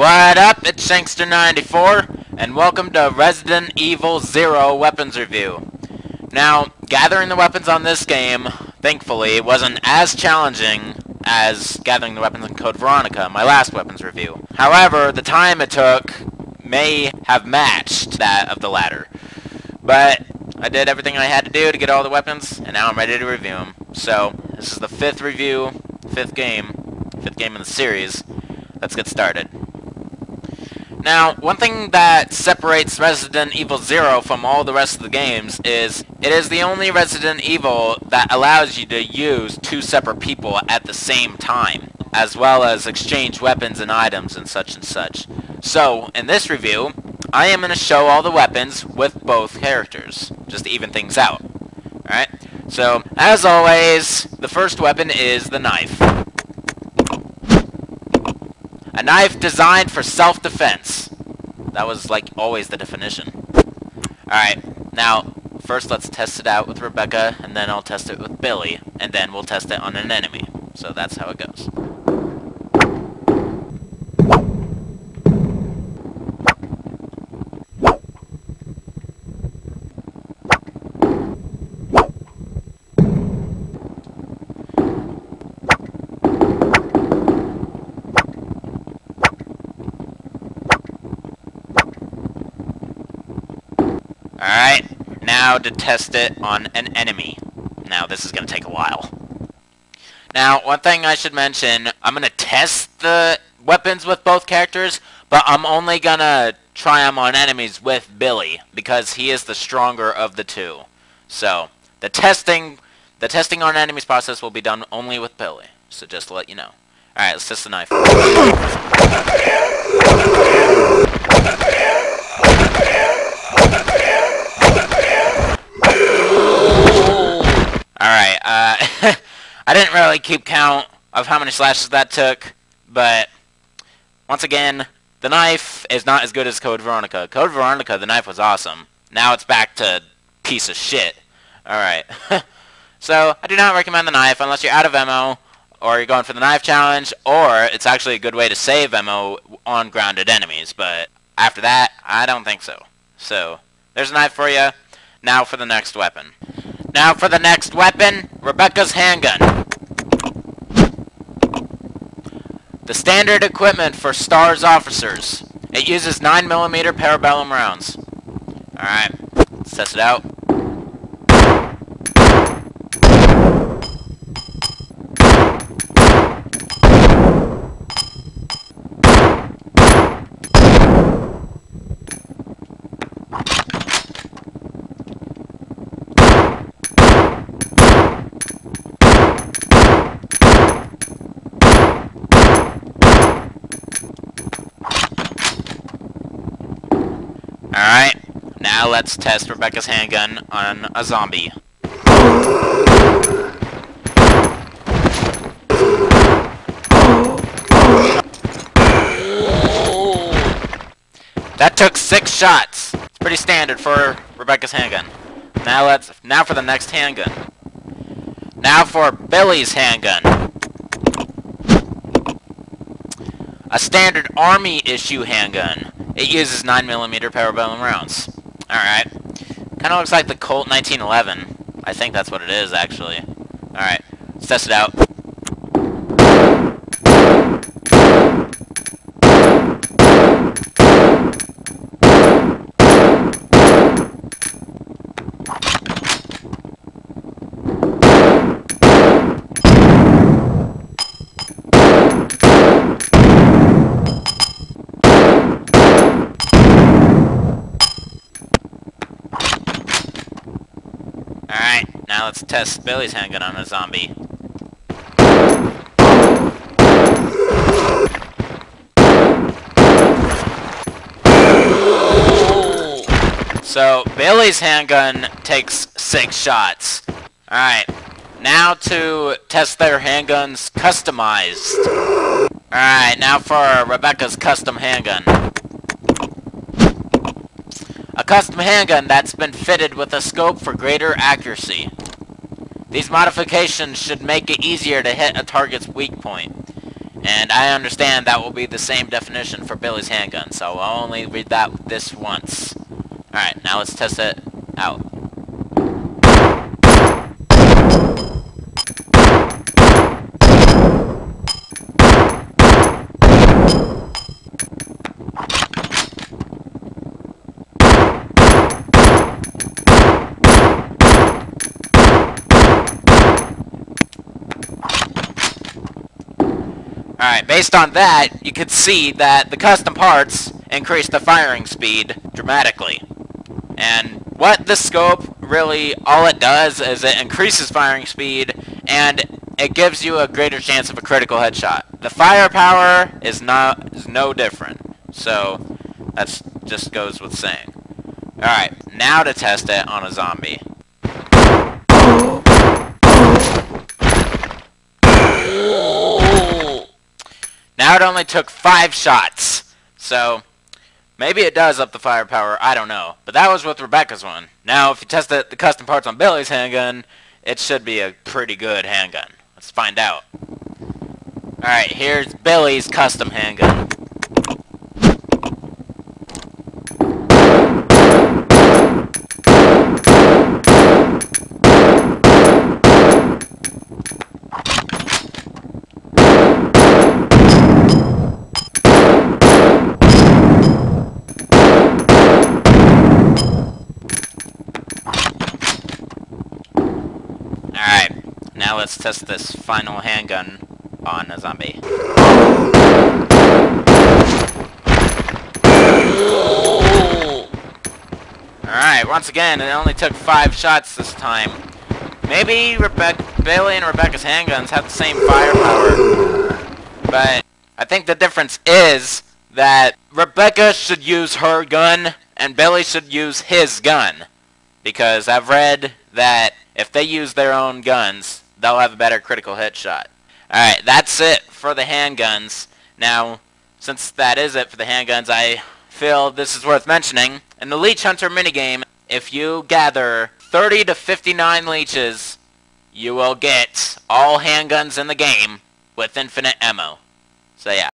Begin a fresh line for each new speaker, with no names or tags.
What up? It's Shankster94, and welcome to Resident Evil 0 weapons review. Now, gathering the weapons on this game, thankfully, wasn't as challenging as gathering the weapons in Code Veronica, my last weapons review. However, the time it took may have matched that of the latter. But I did everything I had to do to get all the weapons, and now I'm ready to review them. So, this is the fifth game in the series. Let's get started. Now, one thing that separates Resident Evil 0 from all the rest of the games is it is the only Resident Evil that allows you to use two separate people at the same time, as well as exchange weapons and items and such and such. So, in this review, I am going to show all the weapons with both characters, just to even things out. Alright? So, as always, the first weapon is the knife. A knife designed for self-defense. That was, like, always the definition. Alright, now, first let's test it out with Rebecca, and then I'll test it with Billy, and then we'll test it on an enemy. So that's how it goes. Alright, now to test it on an enemy. Now, this is going to take a while. Now, one thing I should mention, I'm going to test the weapons with both characters, but I'm only going to try them on enemies with Billy, because he is the stronger of the two. So, the testing on enemies process will be done only with Billy, so just to let you know. Alright, let's test the knife. Alright, I didn't really keep count of how many slashes that took, but once again, the knife is not as good as Code Veronica. Code Veronica, the knife was awesome. Now it's back to piece of shit. Alright, so I do not recommend the knife unless you're out of ammo, or you're going for the knife challenge, or it's actually a good way to save ammo on grounded enemies, but after that, I don't think so. So, there's a knife for you. Now for the next weapon. Now for the next weapon, Rebecca's handgun. The standard equipment for STARS officers. It uses 9mm parabellum rounds. Alright, let's test it out. Alright, now let's test Rebecca's handgun on a zombie. That took 6 shots. It's pretty standard for Rebecca's handgun. Now for the next handgun. Now for Billy's handgun. A standard army issue handgun. It uses 9mm parabellum rounds. Alright. Kinda looks like the Colt 1911. I think that's what it is, actually. Alright. Let's test it out. Alright, now let's test Billy's handgun on a zombie. So, Billy's handgun takes 6 shots. Alright, now to test their handguns customized. Alright, now for Rebecca's custom handgun. A custom handgun that's been fitted with a scope for greater accuracy. These modifications should make it easier to hit a target's weak point. And I understand that will be the same definition for Billy's handgun, so I'll only read this once. Alright, now let's test it out. Alright, based on that, you could see that the custom parts increase the firing speed dramatically. And what the scope really, all it does is it increases firing speed and it gives you a greater chance of a critical headshot. The firepower is no different. So, that just goes with saying. Alright, now to test it on a zombie. Now it only took 5 shots, so maybe it does up the firepower, I don't know. But that was with Rebecca's one. Now if you test the custom parts on Billy's handgun, it should be a pretty good handgun. Let's find out. Alright, here's Billy's custom handgun. Alright, now let's test this final handgun on a zombie. Alright, once again, it only took 5 shots this time. Maybe Billy and Rebecca's handguns have the same firepower. But I think the difference is that Rebecca should use her gun and Billy should use his gun. Because I've read that if they use their own guns, they'll have a better critical hit shot. Alright, that's it for the handguns. Now, since that is it for the handguns, I feel this is worth mentioning. In the Leech Hunter minigame, if you gather 30 to 59 leeches, you will get all handguns in the game with infinite ammo. So yeah.